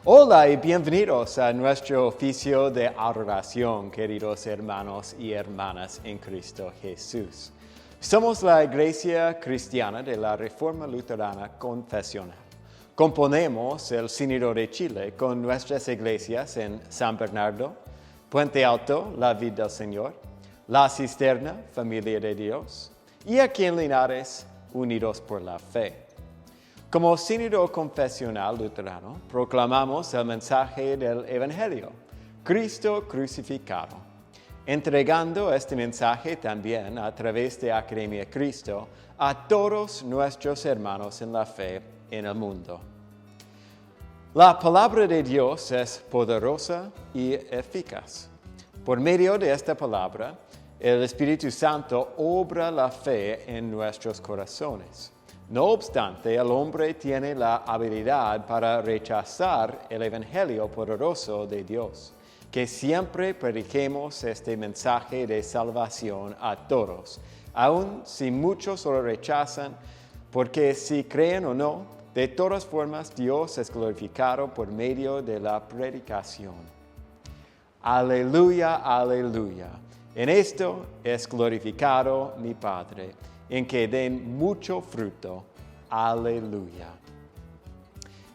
Hola y bienvenidos a nuestro oficio de adoración, queridos hermanos y hermanas en Cristo Jesús. Somos la Iglesia Cristiana de la Reforma Luterana Confesional. Componemos el Sínodo de Chile con nuestras iglesias en San Bernardo, Puente Alto, La Vid del Señor, La Cisterna, Familia de Dios, y aquí en Linares, Unidos por la Fe. Como Sínodo Confesional Luterano, proclamamos el mensaje del Evangelio, Cristo crucificado, entregando este mensaje también a través de Academia Cristo a todos nuestros hermanos en la fe en el mundo. La palabra de Dios es poderosa y eficaz. Por medio de esta palabra, el Espíritu Santo obra la fe en nuestros corazones. No obstante, el hombre tiene la habilidad para rechazar el Evangelio poderoso de Dios, que siempre prediquemos este mensaje de salvación a todos, aun si muchos lo rechazan, porque si creen o no, de todas formas Dios es glorificado por medio de la predicación. Aleluya, aleluya. En esto es glorificado mi Padre, en que den mucho fruto. Aleluya.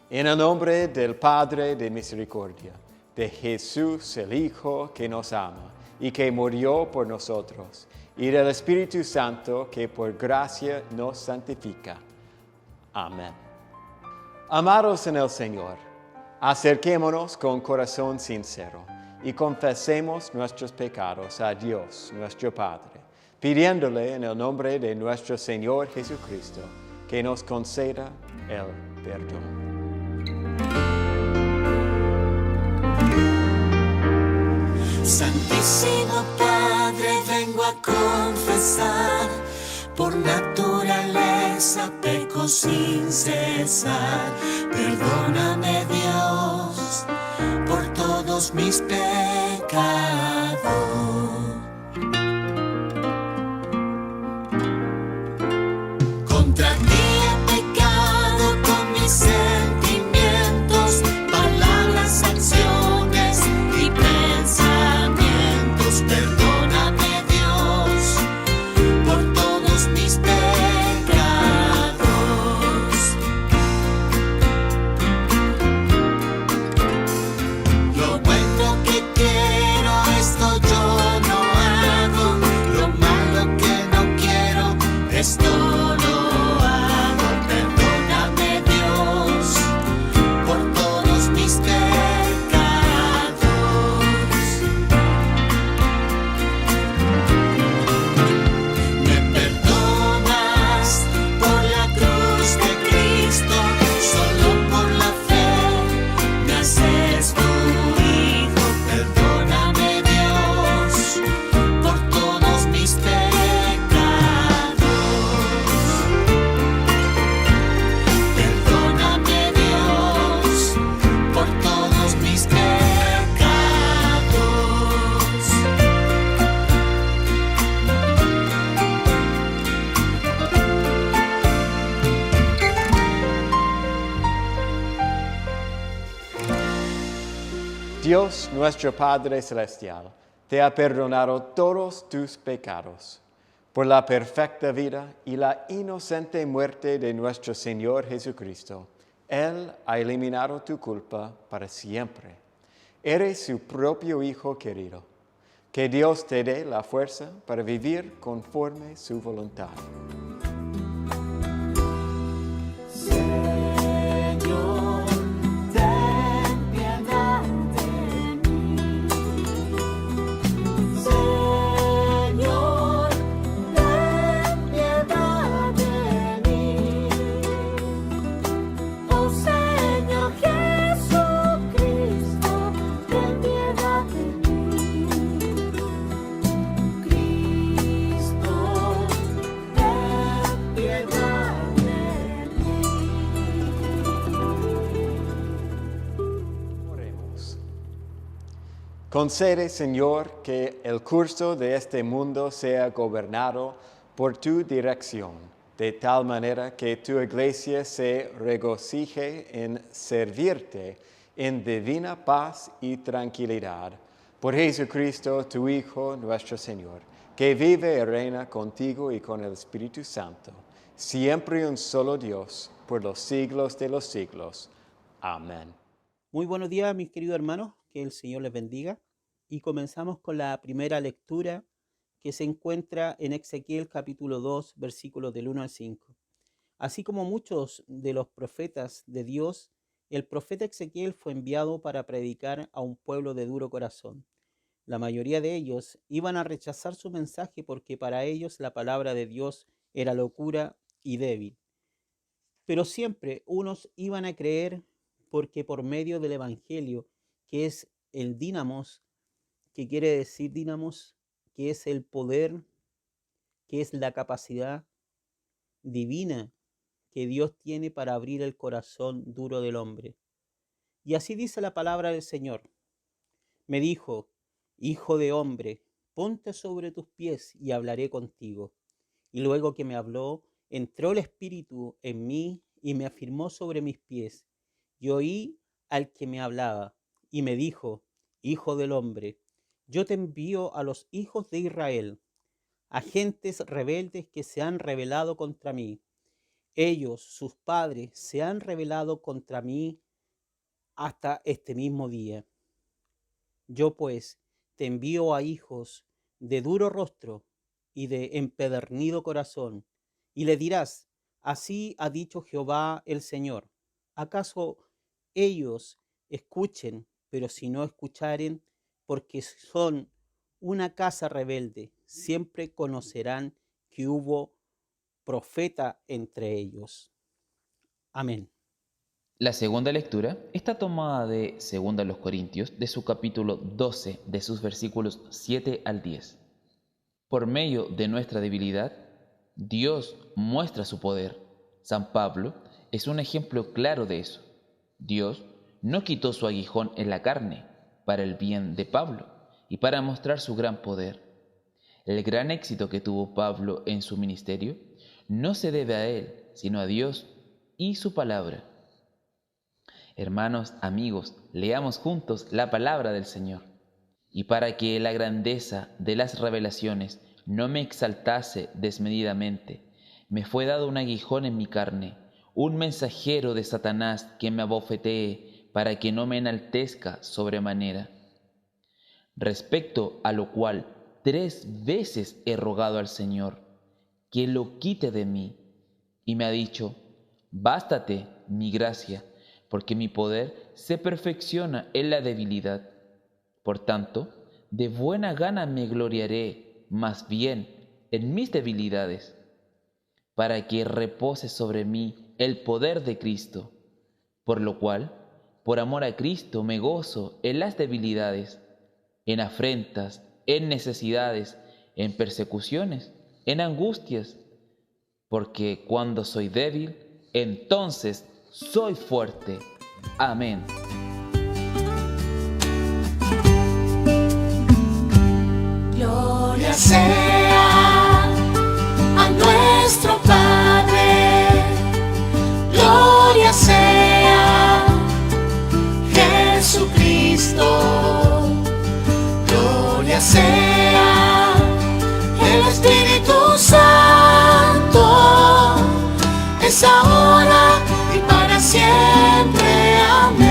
En el nombre del Padre de misericordia, de Jesús el Hijo que nos ama y que murió por nosotros, y del Espíritu Santo que por gracia nos santifica. Amén. Amados en el Señor, acerquémonos con corazón sincero y confesemos nuestros pecados a Dios, nuestro Padre, pidiéndole en el nombre de nuestro Señor Jesucristo que nos conceda el perdón. Santísimo Padre, vengo a confesar, por naturaleza peco sin cesar. Perdóname, Dios, por todos mis pecados. Contra ti he pecado con mis sentimientos, palabras, acciones y pensamientos. Perdóname, Dios, por todos mis pecados. Lo bueno que quiero, esto yo no hago. Lo malo que no quiero, esto lo hago. Perdóname, Dios, por todos mis pecados. Me perdonas por la cruz de Cristo, solo por la fe me haces tu hijo. Perdóname, Dios, por todos mis pecados. Perdóname, Dios, por todos mis pecados. Dios, nuestro Padre Celestial, te ha perdonado todos tus pecados. Por la perfecta vida y la inocente muerte de nuestro Señor Jesucristo, Él ha eliminado tu culpa para siempre. Eres su propio Hijo querido. Que Dios te dé la fuerza para vivir conforme su voluntad. Señor, ten piedad de mí. Señor, ten piedad de mí. Oh Señor Jesucristo, ten piedad de mí. Cristo, ten piedad de mí. Oremos. Concede, Señor, que el curso de este mundo sea gobernado por tu dirección, de tal manera que tu iglesia se regocije en servirte en divina paz y tranquilidad. Por Jesucristo, tu Hijo, nuestro Señor, que vive y reina contigo y con el Espíritu Santo, siempre un solo Dios, por los siglos de los siglos. Amén. Muy buenos días, mis queridos hermanos, que el Señor les bendiga. Y comenzamos con la primera lectura que se encuentra en Ezequiel capítulo 2, versículos del 1 al 5. Así como muchos de los profetas de Dios, el profeta Ezequiel fue enviado para predicar a un pueblo de duro corazón. La mayoría de ellos iban a rechazar su mensaje porque para ellos la palabra de Dios era locura y débil. Pero siempre unos iban a creer porque por medio del Evangelio, que es el dínamos, que quiere decir dínamos, que es el poder, que es la capacidad divina que Dios tiene para abrir el corazón duro del hombre. Y así dice la palabra del Señor. Me dijo, hijo de hombre, ponte sobre tus pies y hablaré contigo. Y luego que me habló, entró el Espíritu en mí y me afirmó sobre mis pies. Y oí al que me hablaba y me dijo, hijo del hombre, yo te envío a los hijos de Israel, a gentes rebeldes que se han rebelado contra mí. Ellos, sus padres, se han rebelado contra mí hasta este mismo día. Yo pues te envío a hijos de duro rostro y de empedernido corazón, y le dirás, así ha dicho Jehová el Señor. ¿Acaso ellos escuchen, pero si no escucharen, porque son una casa rebelde, siempre conocerán que hubo profeta entre ellos? Amén. La segunda lectura está tomada de 2 Corintios, de su capítulo 12, de sus versículos 7 al 10. Por medio de nuestra debilidad, Dios muestra su poder. San Pablo es un ejemplo claro de eso. Dios no quitó su aguijón en la carne para el bien de Pablo y para mostrar su gran poder. El gran éxito que tuvo Pablo en su ministerio no se debe a él, sino a Dios y su palabra. Hermanos, amigos, leamos juntos la palabra del Señor. Y para que la grandeza de las revelaciones no me exaltase desmedidamente, me fue dado un aguijón en mi carne, un mensajero de Satanás que me abofetee para que no me enaltezca sobremanera. Respecto a lo cual 3 veces he rogado al Señor que lo quite de mí, y me ha dicho, bástate mi gracia, porque mi poder se perfecciona en la debilidad. Por tanto, de buena gana me gloriaré, más bien, en mis debilidades, para que repose sobre mí el poder de Cristo. Por lo cual, por amor a Cristo, me gozo en las debilidades, en afrentas, en necesidades, en persecuciones, en angustias, porque cuando soy débil, entonces soy fuerte. Amén. Gloria sea a nuestro Padre, gloria sea Jesucristo, gloria sea el Espíritu Santo, es ahora y para siempre. Amén.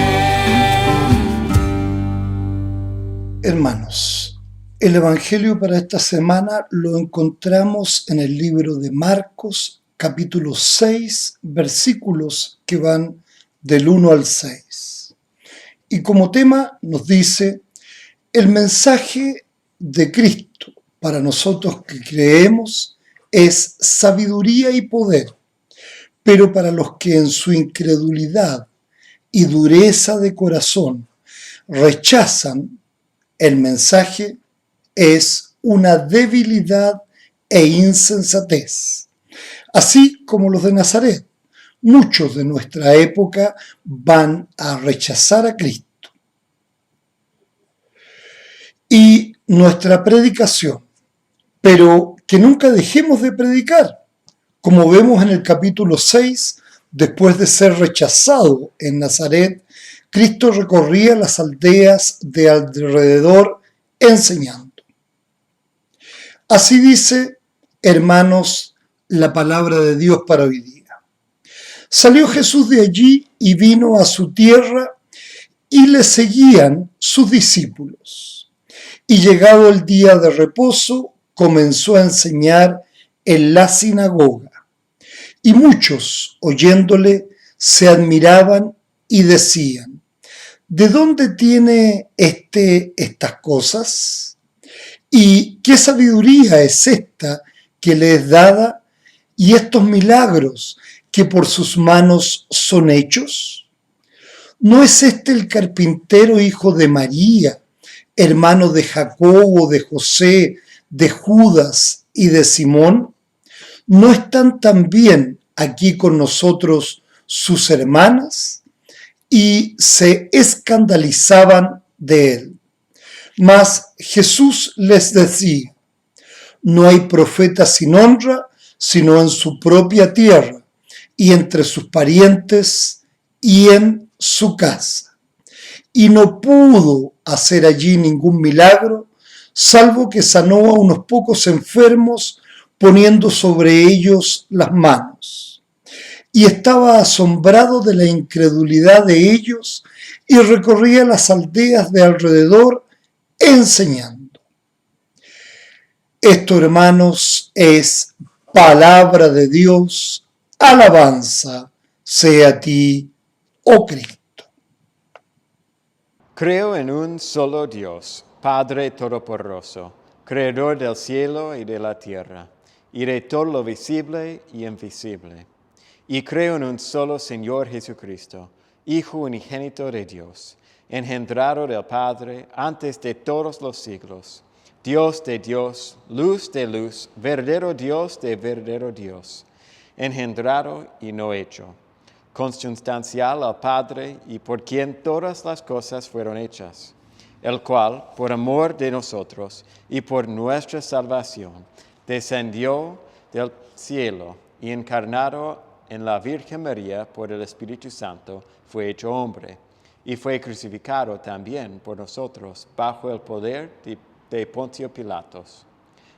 Hermanos, el Evangelio para esta semana lo encontramos en el libro de Marcos, capítulo 6, versículos que van del 1 al 6. Y como tema nos dice, el mensaje de Cristo para nosotros que creemos es sabiduría y poder, pero para los que en su incredulidad y dureza de corazón rechazan el mensaje, es una debilidad e insensatez. Así como los de Nazaret, muchos de nuestra época van a rechazar a Cristo. Y nuestra predicación, pero que nunca dejemos de predicar, como vemos en el capítulo 6, después de ser rechazado en Nazaret, Cristo recorría las aldeas de alrededor enseñando. Así dice, hermanos, la palabra de Dios para hoy día. Salió Jesús de allí y vino a su tierra y le seguían sus discípulos. Y llegado el día de reposo, comenzó a enseñar en la sinagoga. Y muchos, oyéndole, se admiraban y decían: ¿de dónde tiene estas cosas? ¿Y qué sabiduría es esta que le es dada? ¿Y estos milagros que por sus manos son hechos? ¿No es este el carpintero hijo de María, hermano de Jacobo, de José, de Judas y de Simón? ¿No están también aquí con nosotros sus hermanas? Y se escandalizaban de él. Mas Jesús les decía: no hay profeta sin honra, sino en su propia tierra, y entre sus parientes, y en su casa. Y no pudo hacer allí ningún milagro, salvo que sanó a unos pocos enfermos, poniendo sobre ellos las manos. Y estaba asombrado de la incredulidad de ellos, y recorría las aldeas de alrededor, enseñando. Esto, hermanos, es palabra de Dios. Alabanza sea a ti, oh Cristo. Creo en un solo Dios, Padre Todopoderoso, Creador del cielo y de la tierra, y de todo lo visible y invisible. Y creo en un solo Señor Jesucristo, Hijo unigénito de Dios, engendrado del Padre antes de todos los siglos, Dios de Dios, luz de luz, verdadero Dios de verdadero Dios, engendrado y no hecho, consubstancial al Padre y por quien todas las cosas fueron hechas, el cual, por amor de nosotros y por nuestra salvación, descendió del cielo y encarnado en la Virgen María por el Espíritu Santo, fue hecho hombre, y fue crucificado también por nosotros bajo el poder de Poncio Pilatos.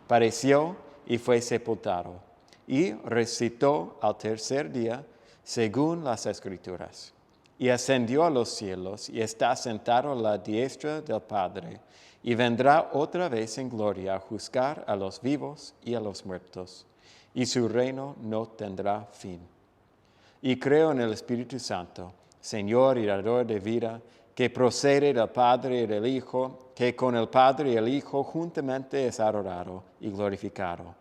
Padeció y fue sepultado, y resucitó al tercer día, según las Escrituras. Y ascendió a los cielos, y está sentado a la diestra del Padre, y vendrá otra vez en gloria a juzgar a los vivos y a los muertos, y su reino no tendrá fin. Y creo en el Espíritu Santo, Señor y dador de vida, que procede del Padre y del Hijo, que con el Padre y el Hijo juntamente es adorado y glorificado,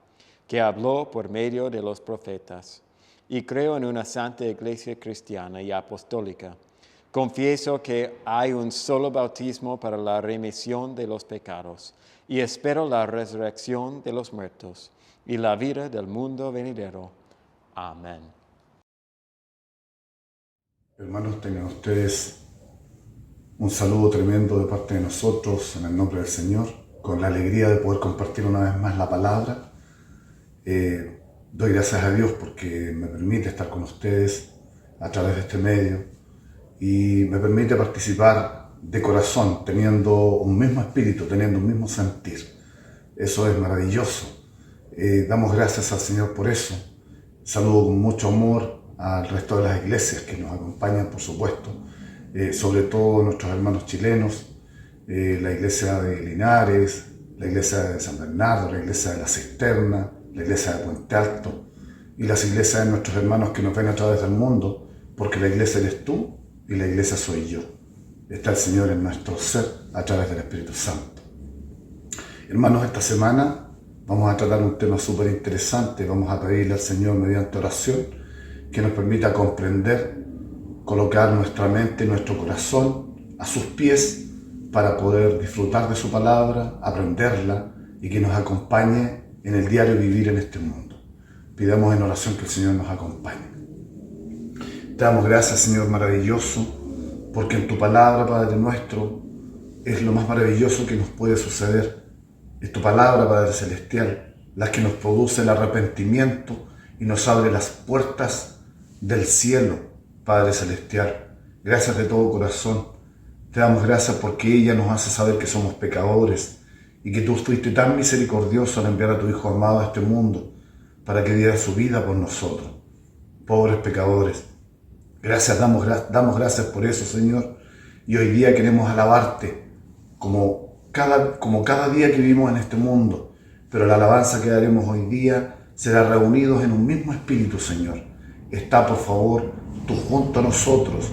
que habló por medio de los profetas. Y creo en una santa iglesia cristiana y apostólica. Confieso que hay un solo bautismo para la remisión de los pecados, y espero la resurrección de los muertos y la vida del mundo venidero. Amén. Hermanos, tengan ustedes un saludo tremendo de parte de nosotros en el nombre del Señor, con la alegría de poder compartir una vez más la palabra. Doy gracias a Dios porque me permite estar con ustedes a través de este medio y me permite participar de corazón, teniendo un mismo espíritu, teniendo un mismo sentir. Eso es maravilloso. Damos gracias al Señor por eso. Saludo con mucho amor al resto de las iglesias que nos acompañan, por supuesto, sobre todo nuestros hermanos chilenos, la iglesia de Linares, la iglesia de San Bernardo, la iglesia de La Cisterna, la iglesia de Puente Alto y las iglesias de nuestros hermanos que nos ven a través del mundo, porque la iglesia eres tú y la iglesia soy yo. Está el Señor en nuestro ser a través del Espíritu Santo. Hermanos, esta semana vamos a tratar un tema súper interesante. Vamos a pedirle al Señor mediante oración que nos permita comprender, colocar nuestra mente y nuestro corazón a sus pies para poder disfrutar de su palabra, aprenderla y que nos acompañe en el diario vivir en este mundo. Pidamos en oración que el Señor nos acompañe. Te damos gracias, Señor maravilloso, porque en tu palabra, Padre nuestro, es lo más maravilloso que nos puede suceder. Es tu palabra, Padre celestial, la que nos produce el arrepentimiento y nos abre las puertas del cielo, Padre celestial. gracias de todo corazón. Te damos gracias porque ella nos hace saber que somos pecadores y que tú fuiste tan misericordioso al enviar a tu Hijo amado a este mundo para que diera su vida por nosotros, pobres pecadores. Damos gracias por eso, Señor, y hoy día queremos alabarte como cada día que vivimos en este mundo, pero la alabanza que daremos hoy día será reunidos en un mismo espíritu, Señor. Está, por favor, tú junto a nosotros,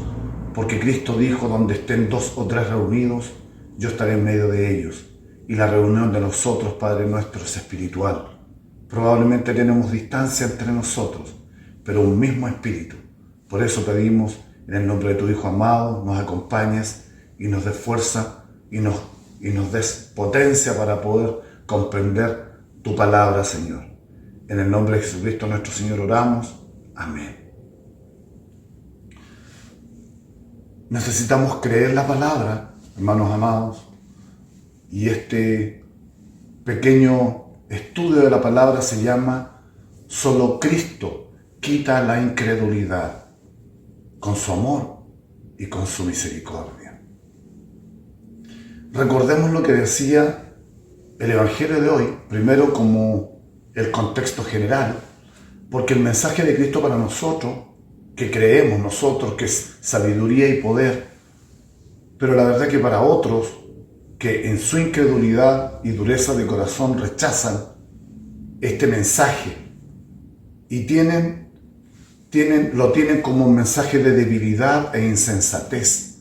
porque Cristo dijo, donde estén 2 o 3 reunidos, yo estaré en medio de ellos. Y la reunión de nosotros, Padre nuestro, es espiritual. Probablemente tenemos distancia entre nosotros, pero un mismo espíritu. Por eso pedimos, en el nombre de tu Hijo amado, nos acompañes y nos des fuerza y nos des potencia para poder comprender tu palabra, Señor. En el nombre de Jesucristo nuestro Señor oramos. Amén. Necesitamos creer la palabra, hermanos amados, y este pequeño estudio de la palabra se llama Solo Cristo quita la incredulidad con su amor y con su misericordia. Recordemos lo que decía el Evangelio de hoy, primero como el contexto general, porque el mensaje de Cristo para nosotros, que creemos nosotros que es sabiduría y poder, pero la verdad que para otros que en su incredulidad y dureza de corazón rechazan este mensaje y lo tienen como un mensaje de debilidad e insensatez,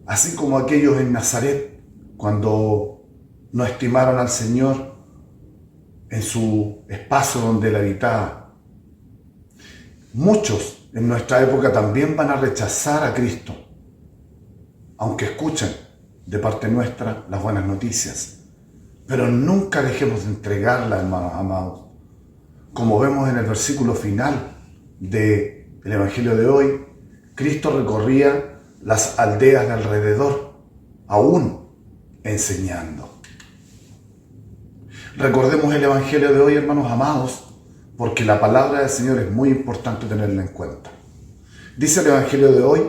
así como aquellos en Nazaret cuando no estimaron al Señor en su espacio donde Él habitaba. Muchos en nuestra época también van a rechazar a Cristo, aunque escuchen de parte nuestra las buenas noticias. Pero nunca dejemos de entregarla, hermanos amados. Como vemos en el versículo final del Evangelio de hoy, Cristo recorría las aldeas de alrededor, aún enseñando. Recordemos el Evangelio de hoy, hermanos amados, porque la palabra del Señor es muy importante tenerla en cuenta. Dice el Evangelio de hoy,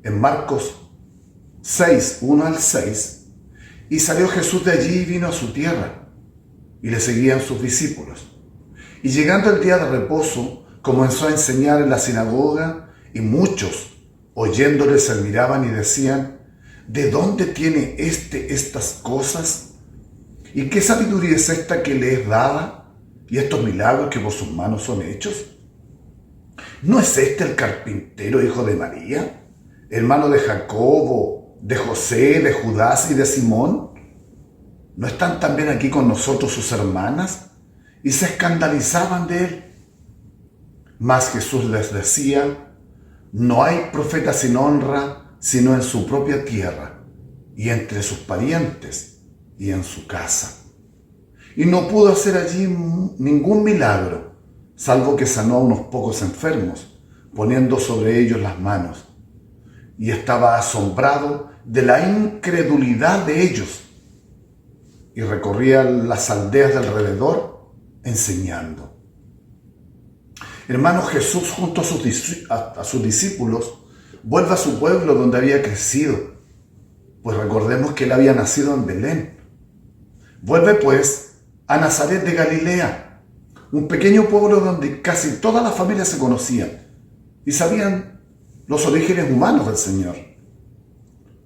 en Marcos 6, 1 al 6, y salió Jesús de allí y vino a su tierra, y le seguían sus discípulos. Y llegando el día de reposo, comenzó a enseñar en la sinagoga, y muchos, oyéndole, se admiraban y decían, ¿de dónde tiene estas cosas? ¿Y qué sabiduría es esta que le es dada? ¿Y estos milagros que por sus manos son hechos? ¿No es este el carpintero, hijo de María, hermano de Jacobo, de José, de Judas y de Simón? ¿No están también aquí con nosotros sus hermanas? Y se escandalizaban de él. Mas Jesús les decía, no hay profeta sin honra, sino en su propia tierra, y entre sus parientes, y en su casa. Y no pudo hacer allí ningún milagro, salvo que sanó a unos pocos enfermos, poniendo sobre ellos las manos. Y estaba asombrado de la incredulidad de ellos, y recorría las aldeas de alrededor enseñando. Hermanos, Jesús junto a sus discípulos vuelve a su pueblo donde había crecido, pues recordemos que él había nacido en Belén. Vuelve pues a Nazaret de Galilea, un pequeño pueblo donde casi todas las familias se conocían y sabían los orígenes humanos del Señor.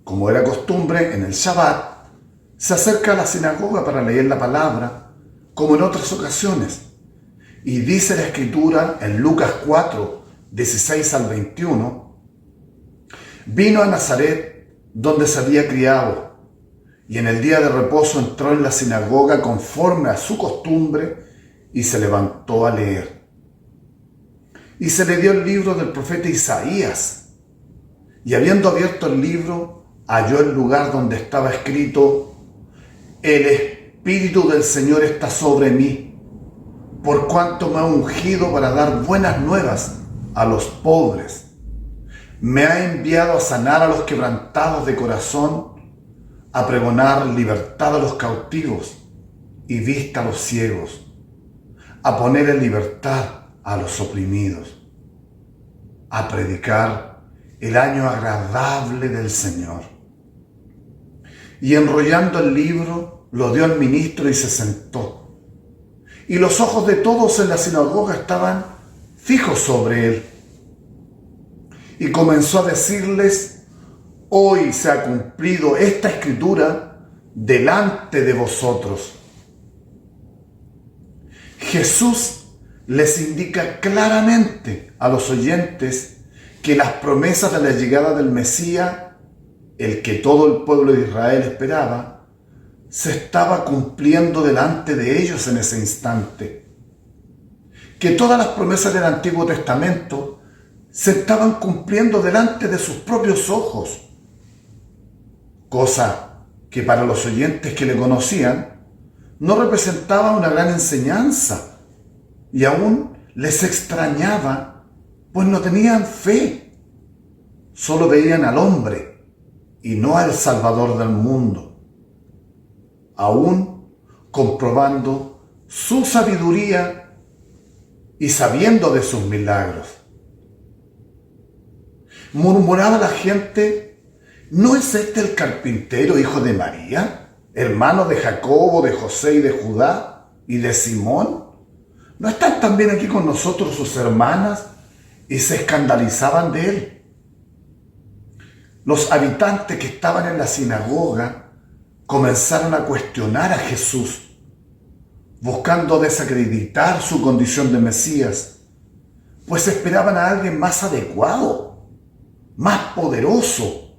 Como era costumbre, en el Shabbat se acerca a la sinagoga para leer la palabra, como en otras ocasiones. Y dice la Escritura en Lucas 4, 16 al 21, vino a Nazaret donde se había criado, y en el día de reposo entró en la sinagoga conforme a su costumbre y se levantó a leer. Y se le dio el libro del profeta Isaías, y habiendo abierto el libro, halló el lugar donde estaba escrito, el Espíritu del Señor está sobre mí, por cuanto me ha ungido para dar buenas nuevas a los pobres. Me ha enviado a sanar a los quebrantados de corazón, a pregonar libertad a los cautivos y vista a los ciegos, a poner en libertad a los oprimidos, a predicar el año agradable del Señor. Y enrollando el libro, lo dio al ministro y se sentó. Y los ojos de todos en la sinagoga estaban fijos sobre él. Y comenzó a decirles: hoy se ha cumplido esta escritura delante de vosotros. Jesús les indica claramente a los oyentes que las promesas de la llegada del Mesías, el que todo el pueblo de Israel esperaba, se estaba cumpliendo delante de ellos en ese instante. Que todas las promesas del Antiguo Testamento se estaban cumpliendo delante de sus propios ojos. Cosa que para los oyentes que le conocían no representaba una gran enseñanza y aún les extrañaba, pues no tenían fe. Solo veían al hombre y no al Salvador del mundo, aún comprobando su sabiduría y sabiendo de sus milagros. Murmuraba la gente: ¿no es este el carpintero, hijo de María, hermano de Jacobo, de José y de Judá y de Simón? ¿No están también aquí con nosotros sus hermanas? Y se escandalizaban de él. Los habitantes que estaban en la sinagoga comenzaron a cuestionar a Jesús, buscando desacreditar su condición de Mesías, pues esperaban a alguien más adecuado, más poderoso,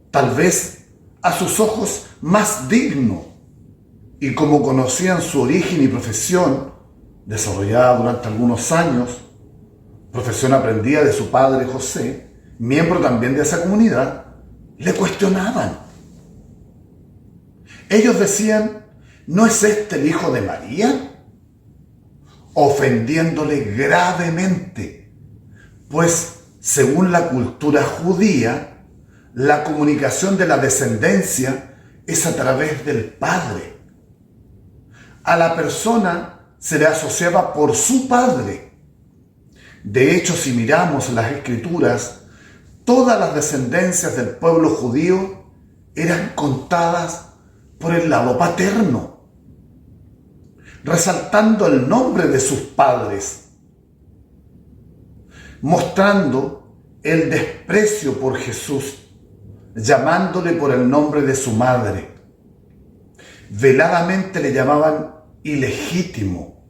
tal vez a sus ojos más digno. Y como conocían su origen y profesión, desarrollada durante algunos años, profesión aprendida de su padre José, miembro también de esa comunidad, le cuestionaban. Ellos decían: ¿no es este el hijo de María? Ofendiéndole gravemente, pues según la cultura judía, la comunicación de la descendencia es a través del padre. A la persona se le asociaba por su padre. De hecho, si miramos las escrituras, todas las descendencias del pueblo judío eran contadas por el lado paterno, resaltando el nombre de sus padres, mostrando el desprecio por Jesús, llamándole por el nombre de su madre. Veladamente le llamaban ilegítimo,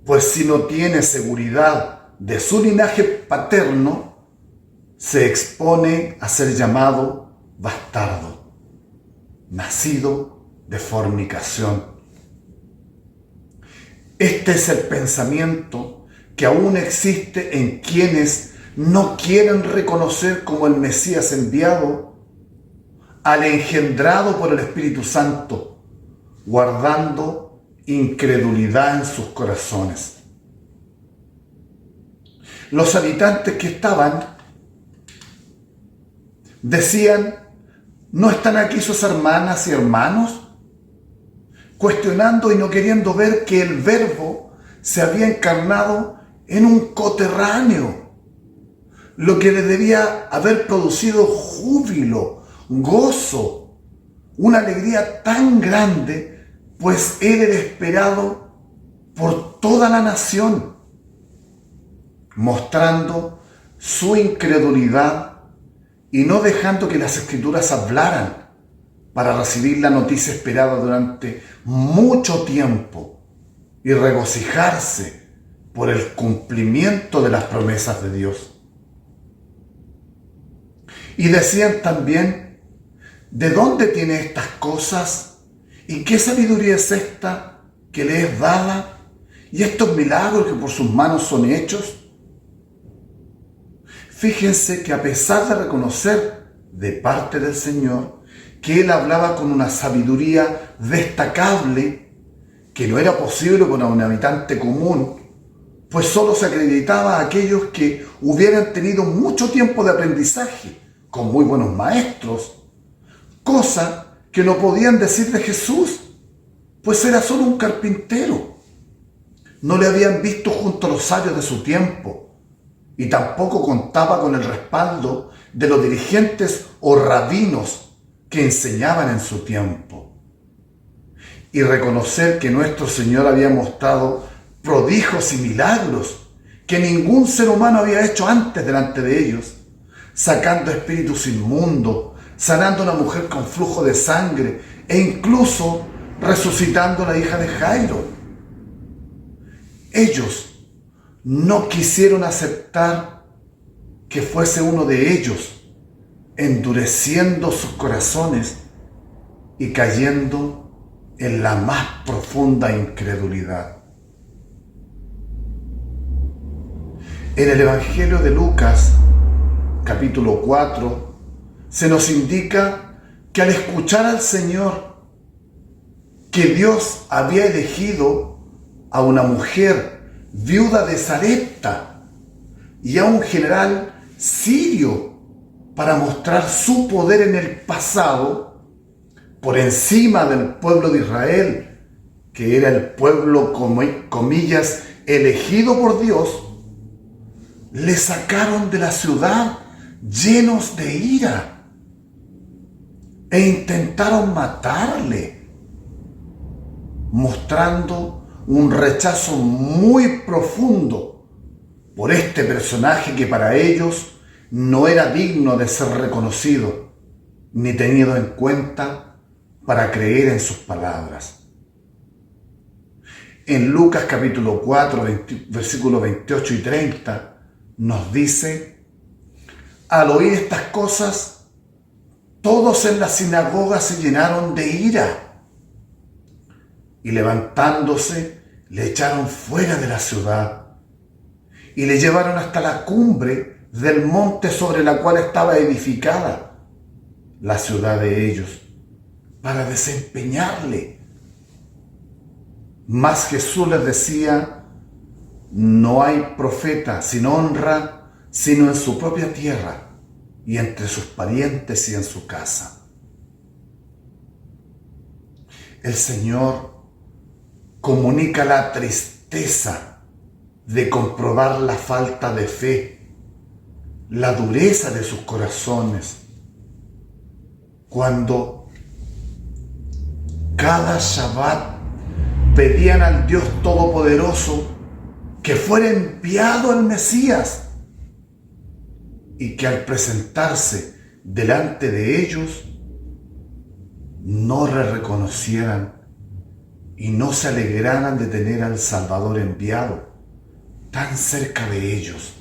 pues si no tiene seguridad de su linaje paterno, se expone a ser llamado bastardo, nacido de fornicación. Este es el pensamiento que aún existe en quienes no quieren reconocer como el Mesías enviado al engendrado por el Espíritu Santo, guardando incredulidad en sus corazones. Los habitantes que estaban decían: ¿no están aquí sus hermanas y hermanos? Cuestionando y no queriendo ver que el Verbo se había encarnado en un coterráneo, lo que le debía haber producido júbilo, gozo, una alegría tan grande, pues él era esperado por toda la nación, mostrando su incredulidad y no dejando que las escrituras hablaran para recibir la noticia esperada durante mucho tiempo y regocijarse por el cumplimiento de las promesas de Dios. Y decían también: ¿de dónde tiene estas cosas? ¿Y qué sabiduría es esta que le es dada? ¿Y estos milagros que por sus manos son hechos? Fíjense que a pesar de reconocer de parte del Señor que Él hablaba con una sabiduría destacable, que no era posible para un habitante común, pues solo se acreditaba a aquellos que hubieran tenido mucho tiempo de aprendizaje, con muy buenos maestros, cosa que no podían decir de Jesús, pues era solo un carpintero. No le habían visto junto a los sabios de su tiempo, y tampoco contaba con el respaldo de los dirigentes o rabinos que enseñaban en su tiempo. Y reconocer que nuestro Señor había mostrado prodigios y milagros que ningún ser humano había hecho antes delante de ellos, sacando espíritus inmundos, sanando a una mujer con flujo de sangre e incluso resucitando a la hija de Jairo. Ellos no quisieron aceptar que fuese uno de ellos, endureciendo sus corazones y cayendo en la más profunda incredulidad. En el Evangelio de Lucas, capítulo 4, se nos indica que al escuchar al Señor que Dios había elegido a una mujer viuda de Sarepta y a un general sirio para mostrar su poder en el pasado por encima del pueblo de Israel, que era el pueblo, comillas, elegido por Dios, le sacaron de la ciudad llenos de ira e intentaron matarle, mostrando un rechazo muy profundo por este personaje que para ellos no era digno de ser reconocido ni tenido en cuenta para creer en sus palabras. En Lucas capítulo 4, versículos 28 y 30, nos dice: al oír estas cosas, todos en la sinagoga se llenaron de ira y levantándose le echaron fuera de la ciudad y le llevaron hasta la cumbre del monte sobre la cual estaba edificada la ciudad de ellos para desempeñarle. Mas Jesús les decía: no hay profeta sin honra sino en su propia tierra y entre sus parientes y en su casa. El Señor comunica la tristeza de comprobar la falta de fe, la dureza de sus corazones, cuando cada Shabbat pedían al Dios Todopoderoso que fuera enviado el Mesías y que al presentarse delante de ellos no le reconocieran y no se alegraran de tener al Salvador enviado tan cerca de ellos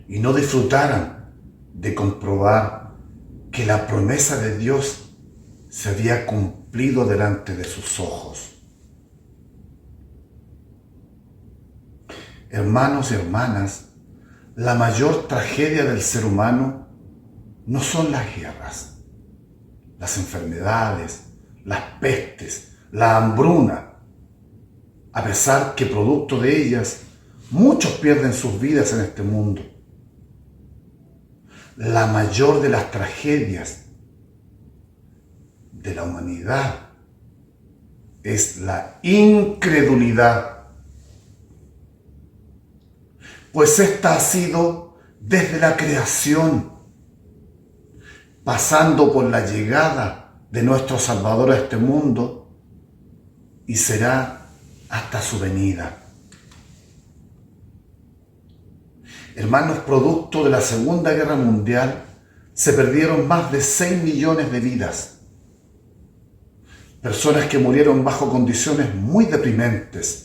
y no disfrutaran de comprobar que la promesa de Dios se había cumplido delante de sus ojos. Hermanos y hermanas, la mayor tragedia del ser humano no son las guerras, las enfermedades, las pestes, la hambruna, a pesar que producto de ellas muchos pierden sus vidas en este mundo. La mayor de las tragedias de la humanidad es la incredulidad, pues esta ha sido desde la creación, pasando por la llegada de nuestro Salvador a este mundo, y será hasta su venida. Hermanos, producto de la Segunda Guerra Mundial, se perdieron más de 6 millones de vidas. Personas que murieron bajo condiciones muy deprimentes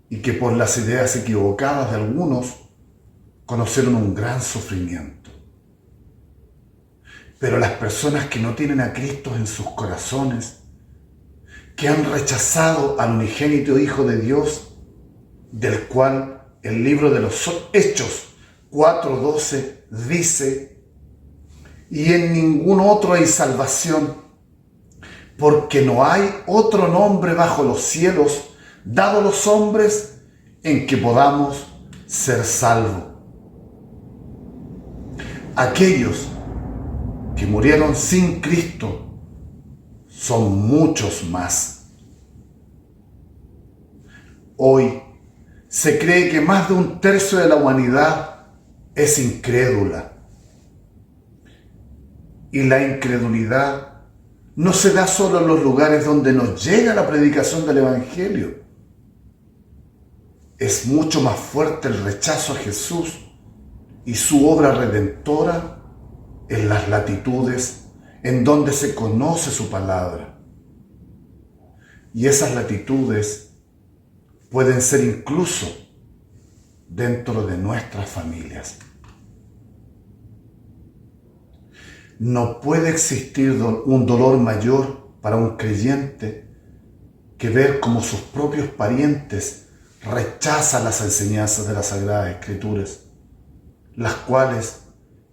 y que por las ideas equivocadas de algunos conocieron un gran sufrimiento. Pero las personas que no tienen a Cristo en sus corazones, que han rechazado al unigénito Hijo de Dios, del cual el libro de los Hechos 4:12 dice: y en ningún otro hay salvación, porque no hay otro nombre bajo los cielos dado a los hombres en que podamos ser salvos. Aquellos que murieron sin Cristo son muchos más. Hoy se cree que más de un tercio de la humanidad es incrédula. Y la incredulidad no se da solo en los lugares donde nos llega la predicación del Evangelio. Es mucho más fuerte el rechazo a Jesús y su obra redentora en las latitudes en donde se conoce su palabra. Y esas latitudes pueden ser incluso dentro de nuestras familias. No puede existir un dolor mayor para un creyente que ver cómo sus propios parientes rechazan las enseñanzas de las Sagradas Escrituras, las cuales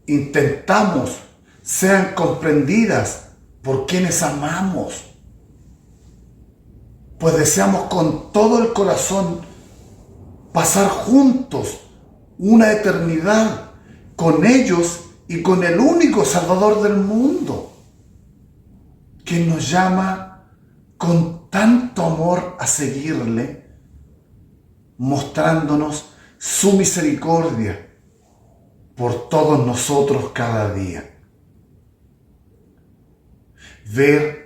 intentamos sean comprendidas por quienes amamos, pues deseamos con todo el corazón pasar juntos una eternidad con ellos y con el único Salvador del mundo, que nos llama con tanto amor a seguirle, mostrándonos su misericordia por todos nosotros cada día. Ver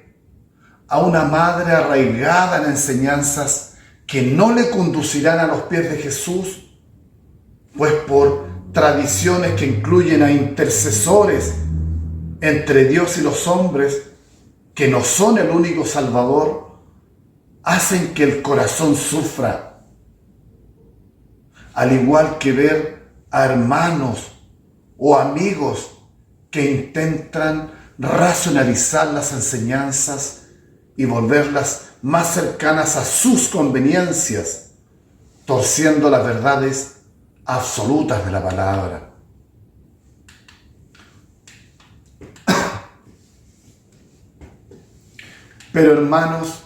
a una madre arraigada en enseñanzas que no le conducirán a los pies de Jesús, pues por tradiciones que incluyen a intercesores entre Dios y los hombres, que no son el único Salvador, hacen que el corazón sufra. Al igual que ver a hermanos o amigos que intentan racionalizar las enseñanzas y volverlas más cercanas a sus conveniencias, torciendo las verdades absolutas de la palabra. Pero hermanos,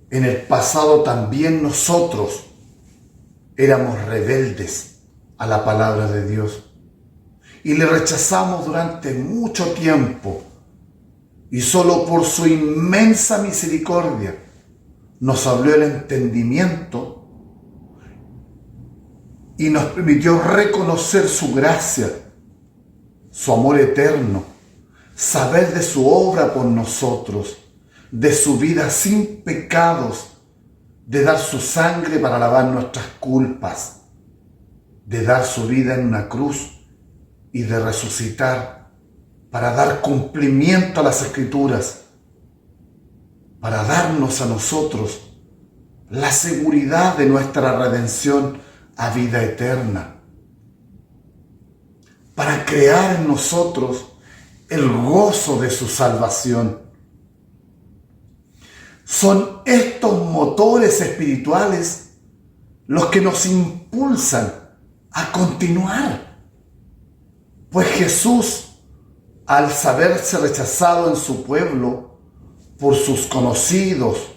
en el pasado también nosotros éramos rebeldes a la palabra de Dios y le rechazamos durante mucho tiempo, y solo por su inmensa misericordia nos abrió el entendimiento y nos permitió reconocer su gracia, su amor eterno, saber de su obra por nosotros, de su vida sin pecados, de dar su sangre para lavar nuestras culpas, de dar su vida en una cruz y de resucitar para dar cumplimiento a las Escrituras, para darnos a nosotros la seguridad de nuestra redención a vida eterna, para crear en nosotros el gozo de su salvación. Son estos motores espirituales los que nos impulsan a continuar, pues Jesús, al saberse rechazado en su pueblo por sus conocidos,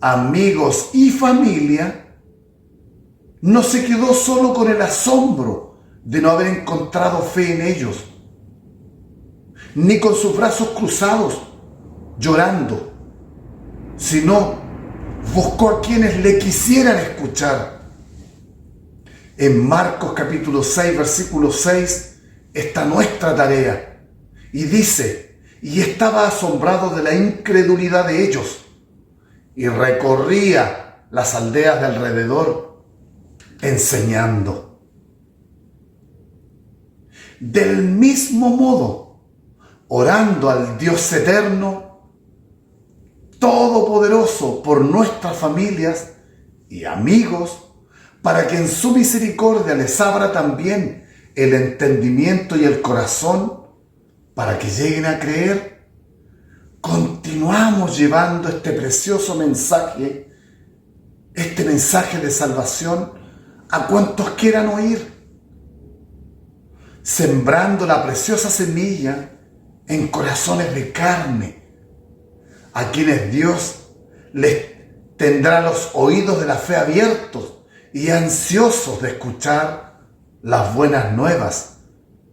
amigos y familia, no se quedó solo con el asombro de no haber encontrado fe en ellos, ni con sus brazos cruzados, llorando, sino buscó a quienes le quisieran escuchar. En Marcos capítulo 6, versículo 6, está nuestra tarea. Y dice, y estaba asombrado de la incredulidad de ellos, y recorría las aldeas de alrededor, enseñando. Del mismo modo, orando al Dios eterno, todopoderoso, por nuestras familias y amigos, para que en su misericordia les abra también el entendimiento y el corazón, para que lleguen a creer, continuamos llevando este precioso mensaje, este mensaje de salvación, a cuantos quieran oír, sembrando la preciosa semilla en corazones de carne, a quienes Dios les tendrá los oídos de la fe abiertos y ansiosos de escuchar las buenas nuevas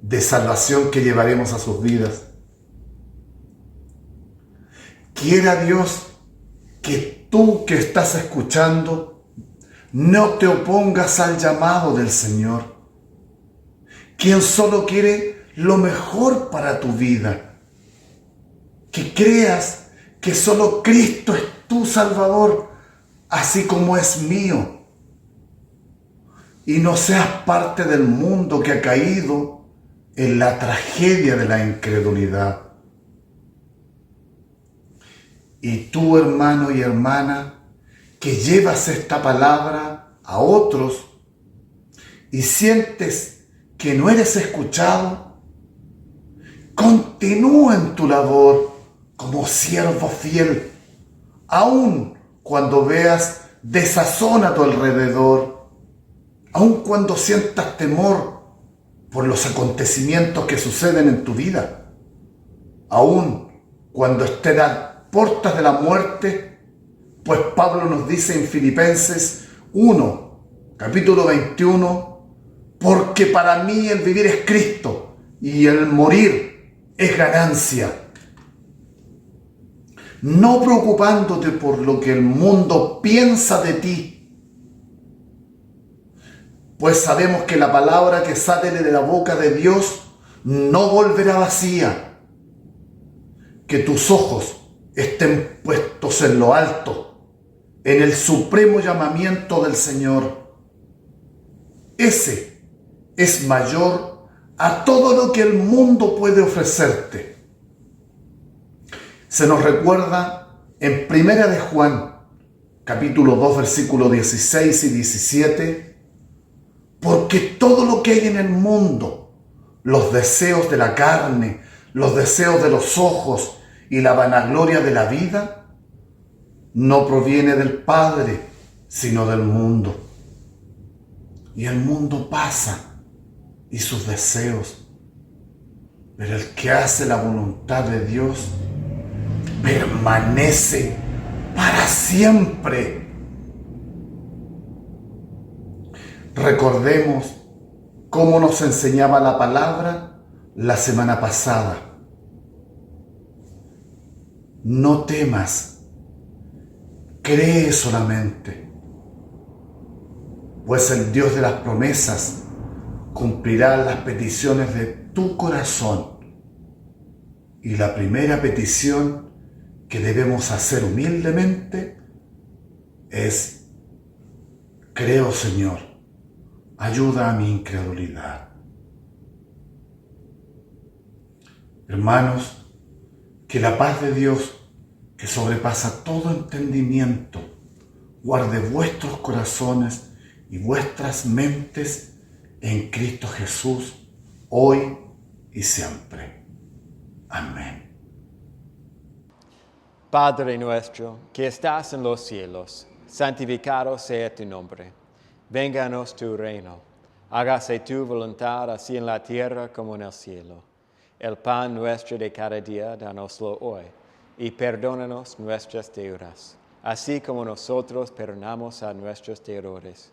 de salvación que llevaremos a sus vidas. Quiera Dios que tú que estás escuchando No te opongas al llamado del Señor, quien solo quiere lo mejor para tu vida. Que creas que solo Cristo es tu Salvador, así como es mío. Y no seas parte del mundo que ha caído en la tragedia de la incredulidad. Y tú, hermano y hermana, que llevas esta palabra a otros y sientes que no eres escuchado, continúa en tu labor como siervo fiel, aun cuando veas desazón a tu alrededor, aun cuando sientas temor por los acontecimientos que suceden en tu vida, aun cuando estés a puertas de la muerte, pues Pablo nos dice en Filipenses 1, capítulo 21, porque para mí el vivir es Cristo y el morir es ganancia. No preocupándote por lo que el mundo piensa de ti, pues sabemos que la palabra que sale de la boca de Dios no volverá vacía. Que tus ojos estén puestos en lo alto, en el supremo llamamiento del Señor. Ese es mayor a todo lo que el mundo puede ofrecerte. Se nos recuerda en Primera de Juan, capítulo 2, versículos 16 y 17, porque todo lo que hay en el mundo, los deseos de la carne, los deseos de los ojos y la vanagloria de la vida, no proviene del Padre, sino del mundo. Y el mundo pasa y sus deseos, pero el que hace la voluntad de Dios permanece para siempre. Recordemos cómo nos enseñaba la palabra la semana pasada. No temas, cree solamente, pues el Dios de las promesas cumplirá las peticiones de tu corazón. Y la primera petición que debemos hacer humildemente es: creo, Señor, ayuda a mi incredulidad. Hermanos, que la paz de Dios, que sobrepasa todo entendimiento, guarde vuestros corazones y vuestras mentes en Cristo Jesús, hoy y siempre. Amén. Padre nuestro, que estás en los cielos, santificado sea tu nombre. Vénganos tu reino. Hágase tu voluntad, así en la tierra como en el cielo. El pan nuestro de cada día, danoslo hoy, y perdónanos nuestras deudas, así como nosotros perdonamos a nuestros deudores.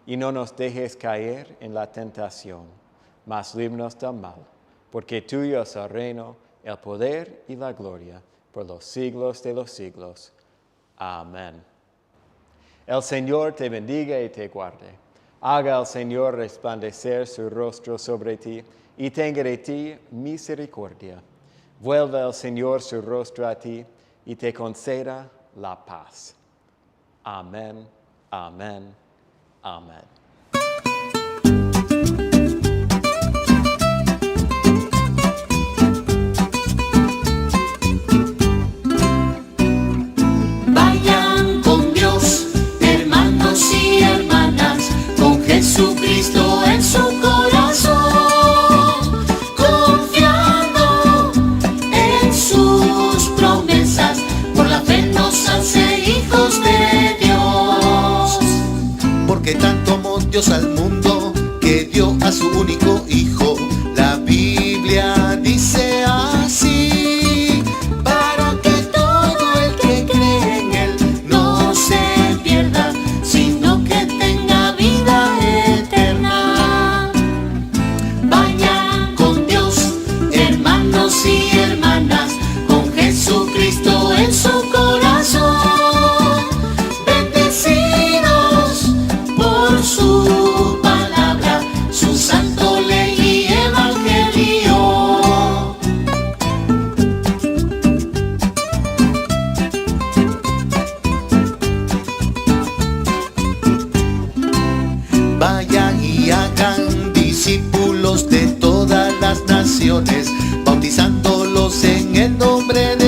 Y no nos dejes caer en la tentación, mas líbranos del mal, porque tuyo es el reino, el poder y la gloria, por los siglos de los siglos. Amén. El Señor te bendiga y te guarde. Haga el Señor resplandecer su rostro sobre ti y tenga de ti misericordia. Vuelva el Señor su rostro a ti y te conceda la paz. Amén, amén, amén. Vayan con Dios, hermanos y hermanas, con Jesucristo en su corazón, confiando en sus promesas, por la fe nos hace hijos de Dios. Porque tanto amó Dios al mundo, que dio a su único Hijo. La Biblia dice así: para que todo el que cree en Él no se pierda, sino que tenga vida eterna. Vayan con Dios, hermanos y hermanas, con Jesucristo en su corazón, bendecidos naciones, bautizándolos en el nombre de